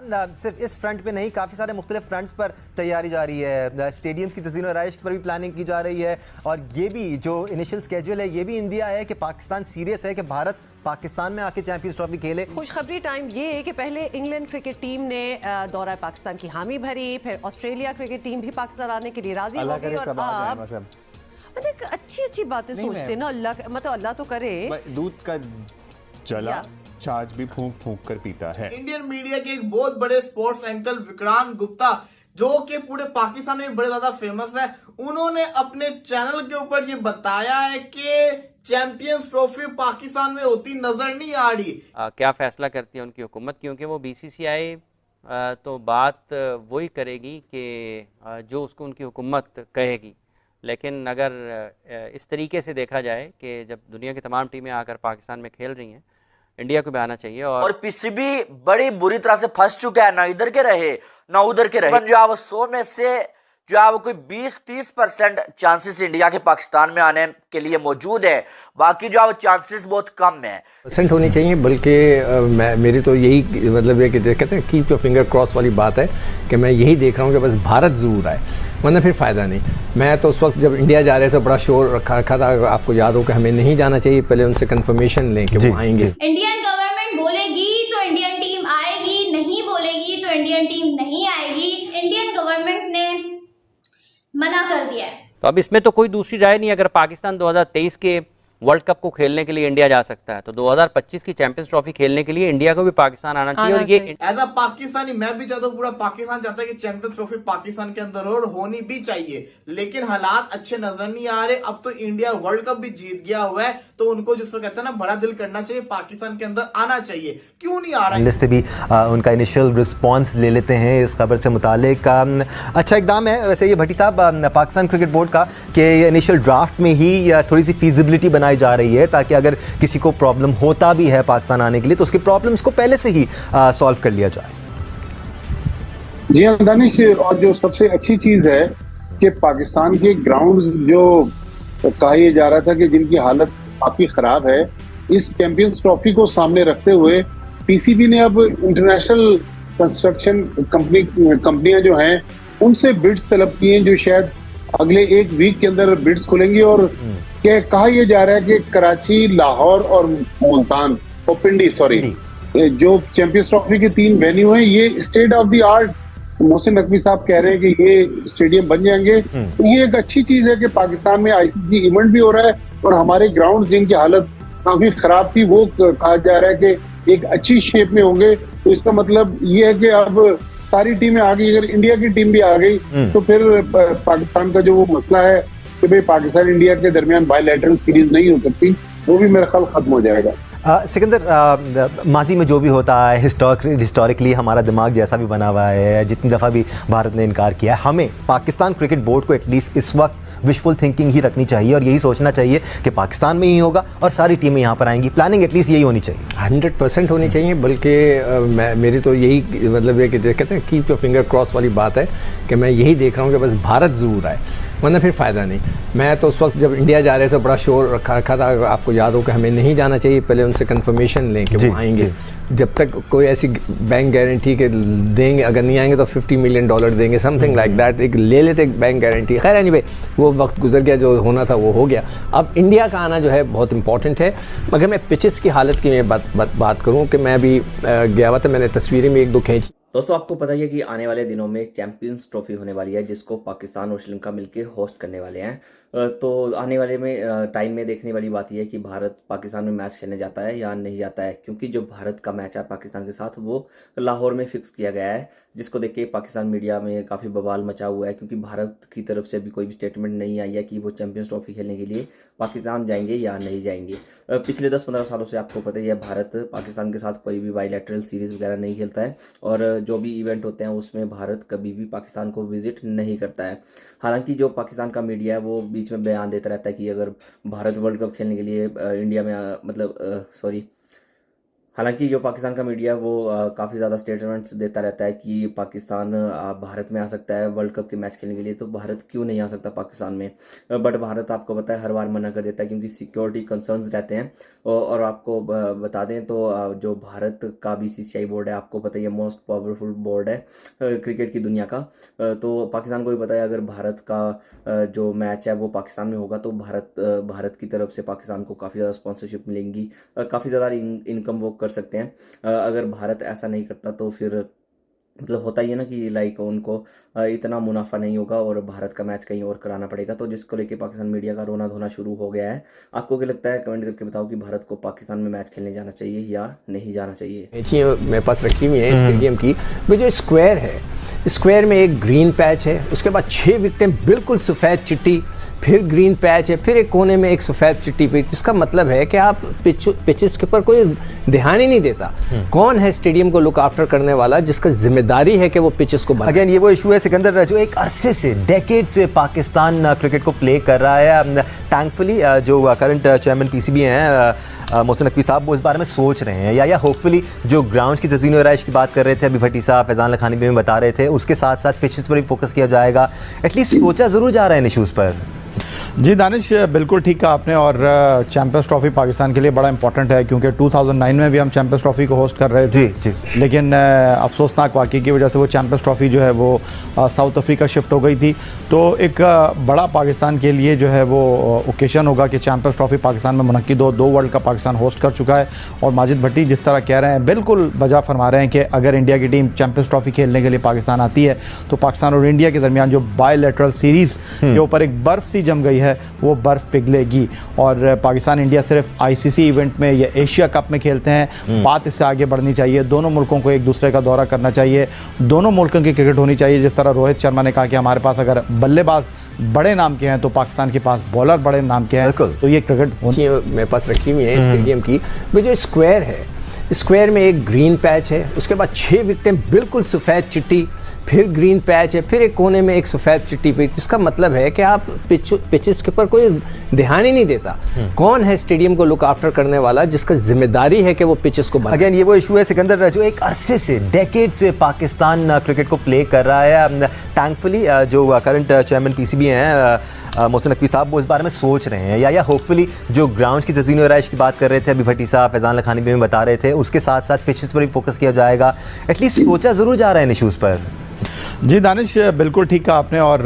सिर्फ इस फ्रंट पे नहीं, काफ़ी सारे मुख्तलिफ फ्रंट्स पर तैयारी जारी है। स्टेडियम्स की तज़ीन और आराइश पर भी प्लानिंग की जा रही है और ये भी जो इनिशियल स्केड्यूल है ये भी इंडिया है कि पाकिस्तान सीरियस है कि भारत पाकिस्तान में आके चैंपियंस ट्रॉफी खेले। खुशखबरी टाइम ये है कि पहले इंग्लैंड क्रिकेट टीम ने दौरा पाकिस्तान की हामी भरी, फिर ऑस्ट्रेलिया क्रिकेट टीम भी पाकिस्तान आने के लिए राजी हो गई और अब अच्छी बातें सोचते ना, अल्लाह तो करे। दूध का जला छाछ भी फूंक फूंक कर पीता है। इंडियन मीडिया के एक बहुत बड़े स्पोर्ट्स एंकर विक्रांत गुप्ता, जो कि पूरे पाकिस्तान में बड़े ज्यादा फेमस है, उन्होंने अपने चैनल के ऊपर ये बताया है कि चैंपियंस ट्रॉफी पाकिस्तान में होती नजर नहीं आ रही। क्या फैसला करती है उनकी हुकूमत, क्योंकि वो बीसीसीआई तो बात वही करेगी कि जो उसको उनकी हुकूमत कहेगी, लेकिन अगर इस तरीके से देखा जाए कि जब दुनिया की तमाम टीमें आकर पाकिस्तान में खेल रही हैं, इंडिया को भी आना चाहिए। और पीसीबी बड़ी बुरी तरह से फंस चुका है, ना इधर के रहे ना उधर के रहे। जो है 100 में से जो है वो कोई 20-30% चांसेस इंडिया के पाकिस्तान में आने के लिए मौजूद है, बाकी जो है वो चांसेस बहुत कम है। परसेंट होनी चाहिए, बल्कि मेरी तो यही मतलब ये कि कहते हैं कीप योर फिंगर क्रॉस वाली बात है कि मैं यही देख रहा हूँ कि बस भारत ज़रूर आए, वरना फिर फ़ायदा नहीं। मैं तो उस वक्त जब इंडिया जा रहे थे बड़ा शोर रखा था, आपको याद हो कि हमें नहीं जाना चाहिए, पहले उनसे कन्फर्मेशन लें कि वो आएंगे। इंडियन गवर्नमेंट बोलेगी तो इंडियन टीम आएगी, नहीं बोलेगी तो इंडियन टीम नहीं आएगी। इंडियन गवर्नमेंट ने मना कर दिया है। तो अब इसमें तो कोई दूसरी राय नहीं। अगर पाकिस्तान 2023 के वर्ल्ड कप को खेलने के लिए इंडिया जा सकता है, तो 2025 की चैंपियंस ट्रॉफी खेलने के लिए इंडिया को भी पाकिस्तान आना चाहिए। और ये एज अ पाकिस्तानी मैं भी चाहता हूँ, पूरा पाकिस्तान चाहता है कि चैंपियंस ट्रॉफी पाकिस्तान के अंदर हो और होनी भी चाहिए, लेकिन हालात अच्छे नजर नहीं आ रहे। अब तो इंडिया वर्ल्ड कप भी जीत गया हुआ है, तो उनको जिसको कहते हैं ना बड़ा दिल करना चाहिए, पाकिस्तान के अंदर आना चाहिए। क्यों नहीं आ रहा है? से भी उनका इनिशियल रिस्पांस ले लेते हैं इस खबर से मुतालिक। अच्छा इकदाम है वैसे ये भट्टी साहब पाकिस्तान क्रिकेट बोर्ड का कि इनिशियल ड्राफ्ट में ही थोड़ी सी फिजिबिलिटी बनाई जा रही है, ताकि अगर किसी को प्रॉब्लम होता भी है पाकिस्तान आने के लिए तो उसकी प्रॉब्लम्स को पहले से ही सॉल्व कर लिया जाए। जी हाँ दानिश, और जो सबसे अच्छी चीज है कि पाकिस्तान के ग्राउंड्स जो कहा यह जा रहा था कि जिनकी हालत काफी खराब है, इस चैंपियंस ट्रॉफी को सामने रखते हुए पीसीबी ने अब इंटरनेशनल कंस्ट्रक्शन कंपनियां जो हैं उनसे बिड्स तलब की हैं, जो शायद अगले एक वीक के अंदर बिड्स खुलेंगी। और कहा यह जा रहा है कि कराची, लाहौर और मुल्तान और पिंडी जो चैंपियंस ट्रॉफी के 3 वेन्यू हैं, ये state of the art Mohsin Naqvi साहब कह रहे हैं कि ये स्टेडियम बन जाएंगे। तो ये एक अच्छी चीज है कि पाकिस्तान में आईसीसी इवेंट भी हो रहा है और हमारे ग्राउंड जिनकी हालत काफी खराब थी वो कहा जा रहा है कि एक अच्छी शेप में होंगे। तो इसका मतलब ये है कि अब सारी टीमें आ गई, अगर इंडिया की टीम भी आ गई तो फिर पाकिस्तान का जो वो मसला है कि भाई पाकिस्तान इंडिया के दरमियान बायलैटरल सीरीज नहीं हो सकती, वो भी मेरा ख्याल खत्म हो जाएगा। सिकंदर, माजी में जो भी होता है हिस्टोरिकली हमारा दिमाग जैसा भी बना हुआ है, जितनी दफ़ा भी भारत ने इनकार किया है, हमें पाकिस्तान क्रिकेट बोर्ड को एटलीस्ट इस वक्त विशफुल थिंकिंग ही रखनी चाहिए और यही सोचना चाहिए कि पाकिस्तान में ही होगा और सारी टीमें यहाँ पर आएंगी। प्लानिंग एटलीस्ट यही होनी चाहिए, 100% होनी चाहिए, बल्कि मेरी तो यही मतलब ये कि कहते हैं कीप योर फिंगर क्रॉस वाली बात है कि मैं यही देख रहा हूँ कि बस भारत ज़रूर आए, वरना फिर फ़ायदा नहीं। मैं तो उस वक्त जब इंडिया जा रहे थे बड़ा शोर रखा था, आपको याद हो कि हमें नहीं जाना चाहिए, पहले उनसे कन्फर्मेशन लें कि वो आएंगे। जब तक कोई ऐसी बैंक गारंटी के देंगे, अगर नहीं आएंगे तो $50 मिलियन देंगे, समथिंग लाइक दैट, एक ले लेते बैंक गारंटी। खैर एनीवे वो वक्त गुजर गया, जो होना था वो हो गया। अब इंडिया का आना जो है बहुत इंपॉर्टेंट है। मगर मैं पिचेस की हालत की मैं बात करूँ कि मैं भी गया हुआ था, मैंने तस्वीरें में 1-2 खींची। दोस्तों आपको पता ही है कि आने वाले दिनों में चैंपियंस ट्रॉफी होने वाली है, जिसको पाकिस्तान और श्रीलंका मिलकर होस्ट करने वाले हैं। तो आने वाले में टाइम में देखने वाली बात यह है कि भारत पाकिस्तान में मैच खेलने जाता है या नहीं जाता है, क्योंकि जो भारत का मैच है पाकिस्तान के साथ वो लाहौर में फिक्स किया गया है, जिसको देख के पाकिस्तान मीडिया में काफ़ी बवाल मचा हुआ है, क्योंकि भारत की तरफ से अभी कोई भी स्टेटमेंट नहीं आई है कि वो चैंपियंस ट्रॉफी खेलने के लिए पाकिस्तान जाएंगे या नहीं जाएंगे। पिछले 10-15 सालों से आपको पता ही है भारत पाकिस्तान के साथ कोई भी बायलैटरल सीरीज़ वगैरह नहीं खेलता है, और जो भी इवेंट होते हैं उसमें भारत कभी भी पाकिस्तान को विजिट नहीं करता है। हालांकि जो पाकिस्तान का मीडिया है वो बीच में बयान देता रहता है कि अगर भारत वर्ल्ड कप खेलने के लिए इंडिया में हालांकि जो पाकिस्तान का मीडिया वो काफ़ी ज़्यादा स्टेटमेंट्स देता रहता है कि पाकिस्तान भारत में आ सकता है वर्ल्ड कप के मैच खेलने के लिए, तो भारत क्यों नहीं आ सकता पाकिस्तान में। बट भारत आपको पता है हर बार मना कर देता है क्योंकि सिक्योरिटी कंसर्न्स रहते हैं। और आपको बता दें तो जो भारत का BCCI बोर्ड है, आपको पता ही है मोस्ट पावरफुल बोर्ड है क्रिकेट की दुनिया का। तो पाकिस्तान को भी पता है अगर भारत का जो मैच है वो पाकिस्तान में होगा तो भारत की तरफ से पाकिस्तान को काफ़ी ज़्यादा स्पॉन्सरशिप मिलेंगी, काफ़ी ज़्यादा इनकम वो कर सकते हैं। अगर भारत ऐसा नहीं करता तो फिर मतलब होता ही है ना कि लाइक उनको इतना मुनाफा नहीं होगा और भारत का मैच कहीं और कराना पड़ेगा, तो जिसको लेके पाकिस्तान मीडिया का रोना धोना शुरू हो गया है। आपको क्या लगता है, कमेंट करके बताओ कि भारत को पाकिस्तान में मैच खेलने जाना चाहिए या नहीं जाना चाहिए। मेरे पास रखी हुई है स्टेडियम की, वो जो स्क्वायर है, स्क्वायर में एक ग्रीन पैच है, उसके बाद 6 विकेटें बिल्कुल सफ़ेद चिट्टी, फिर ग्रीन पैच है, फिर एक कोने में एक सफ़ेद चिट्टी पिच। इसका मतलब है कि आप पिचेस के ऊपर कोई ध्यान ही नहीं देता। कौन है स्टेडियम को लुक आफ्टर करने वाला जिसका जिम्मेदारी है कि वो पिचेस को बनाए। अगेन ये वो इशू है सिकंदर जो एक अरसे से डेकेड से पाकिस्तान क्रिकेट को प्ले कर रहा है। थैंकफुली जो करंट चेयरमैन PCB हैं मोहसिन नकवी साहब वो इस बारे में सोच रहे हैं या होपफुली जो ग्राउंड्स की तज़ीन व आराइश की बात कर रहे थे अभी भट्टी साहब, फैज़ान लखानी भी बता रहे थे, उसके साथ साथ पिचेस पर भी फोकस किया जाएगा। एटलीस्ट सोचा ज़रूर जा रहा है इन इशूज़ पर। जी दानिश, बिल्कुल ठीक कहा आपने। और चैंपियंस ट्रॉफी पाकिस्तान के लिए बड़ा इंपॉर्टेंट है क्योंकि 2009 में भी हम चैंपियंस ट्रॉफी को होस्ट कर रहे थे। जी। लेकिन अफसोसनाक वाक़ई की वजह से वो चैंपियंस ट्रॉफी जो है वो साउथ अफ्रीका शिफ्ट हो गई थी। तो एक बड़ा पाकिस्तान के लिए जो है वो ओकेशन होगा कि चैंपियंस ट्रॉफी पाकिस्तान में मुनक्किद हो। 2 वर्ल्ड कप पाकिस्तान होस्ट कर चुका है और माजिद भट्टी जिस तरह कह रहे हैं बिल्कुल बजा फरमा रहे हैं कि अगर इंडिया की टीम चैंपियंस ट्रॉफी खेलने के लिए पाकिस्तान आती है तो पाकिस्तान और इंडिया के दरमियान जो बायलैटरल सीरीज़ के ऊपर एक बर्फ़ सी जम गई है वो बर्फ़ पिघलेगी। और पाकिस्तान इंडिया सिर्फ ICC इवेंट में या एशिया कप में खेलते हैं, बात इससे आगे बढ़नी चाहिए। दोनों मुल्कों को एक दूसरे का दौरा करना चाहिए, दोनों मुल्कों की क्रिकेट होनी चाहिए। जिस तरह रोहित शर्मा ने कहा कि हमारे पास अगर बल्लेबाज बड़े नाम के हैं तो पाकिस्तान के पास बॉलर बड़े नाम के हैं, तो ये क्रिकेट मेरे पास रखी हुई है स्टेडियम की। वो जो स्क्वायर है, स्क्वायर में एक ग्रीन पैच है, उसके बाद 6 विकेटें बिल्कुल सफ़ेद चिट्टी, फिर ग्रीन पैच है, फिर एक कोने में एक सफ़ेद चिट्टी पिच। इसका मतलब है कि आप पिचेस के ऊपर कोई ध्यान ही नहीं देता। कौन है स्टेडियम को लुक आफ्टर करने वाला जिसका जिम्मेदारी है कि वो पिचेस को बनाए। अगेन ये वो इशू है सिकंदर जो एक अरसे से डेकेड से पाकिस्तान क्रिकेट को प्ले कर रहा है। थैंकफुली जो करंट चेयरमैन PCB हैं मोहसिन नकवी साहब वो इस बारे में सोच रहे हैं या होपफुली जो ग्राउंड्स की तज़ीन व आराइश की बात कर रहे थे अभी भट्टी साहब, फैज़ान लखानी भी बता रहे थे, उसके साथ साथ पिचेस पर भी फोकस किया जाएगा। एटलीस्ट सोचा ज़रूर जा रहा है इन इशूज़ पर। जी दानिश, बिल्कुल ठीक कहा आपने। और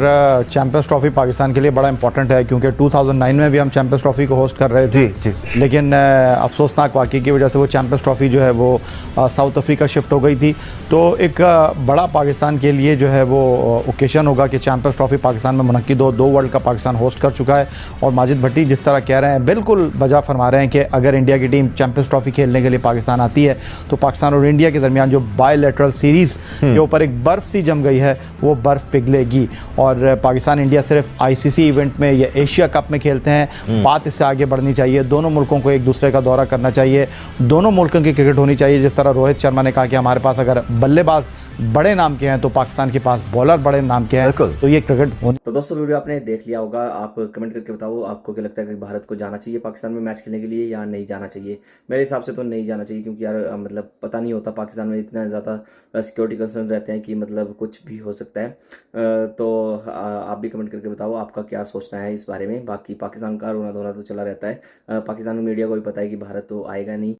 चैंपियंस ट्रॉफी पाकिस्तान के लिए बड़ा इंपॉर्टेंट है क्योंकि 2009 में भी हम चैंपियंस ट्रॉफी को होस्ट कर रहे थे। जी। लेकिन अफसोसनाक वाक़ई की वजह से वो चैंपियंस ट्रॉफी जो है वो साउथ अफ्रीका शिफ्ट हो गई थी। तो एक बड़ा पाकिस्तान के लिए जो है वो ओकेशन होगा कि चैंपियंस ट्रॉफी पाकिस्तान में मुनक्किद हो। 2 वर्ल्ड कप पाकिस्तान होस्ट कर चुका है और माजिद भट्टी जिस तरह कह रहे हैं बिल्कुल बजा फरमा रहे हैं कि अगर इंडिया की टीम चैंपियंस ट्रॉफी खेलने के लिए पाकिस्तान आती है तो पाकिस्तान और इंडिया के दरमियान जो बायलैटरल सीरीज़ के ऊपर एक बर्फ़ सी जम गई है वो बर्फ़ पिघलेगी। और पाकिस्तान इंडिया सिर्फ ICC इवेंट में या एशिया कप में खेलते हैं, बात इससे आगे बढ़नी चाहिए। दोनों मुल्कों को एक दूसरे का दौरा करना चाहिए, दोनों मुल्कों की क्रिकेट होनी चाहिए। जिस तरह रोहित शर्मा ने कहा कि हमारे पास अगर बल्लेबाज बड़े नाम के हैं तो पाकिस्तान के पास बॉलर बड़े नाम के हैं, तो ये क्रिकेट होनी। तो दोस्तों वीडियो आपने देख लिया होगा, आप कमेंट करके बताओ आपको क्या लगता है कि भारत को जाना चाहिए पाकिस्तान में मैच खेलने के लिए या नहीं जाना चाहिए। मेरे हिसाब से तो नहीं जाना चाहिए क्योंकि यार मतलब पता नहीं होता, पाकिस्तान में इतना ज़्यादा सिक्योरिटी कंसर्न रहते हैं कि मतलब कुछ भी हो सकता है। तो आप भी कमेंट करके बताओ आपका क्या सोचना है इस बारे में। बाकी पाकिस्तान का रोना धोना तो चला रहता है, पाकिस्तान में मीडिया को भी पता है कि भारत तो आएगा नहीं।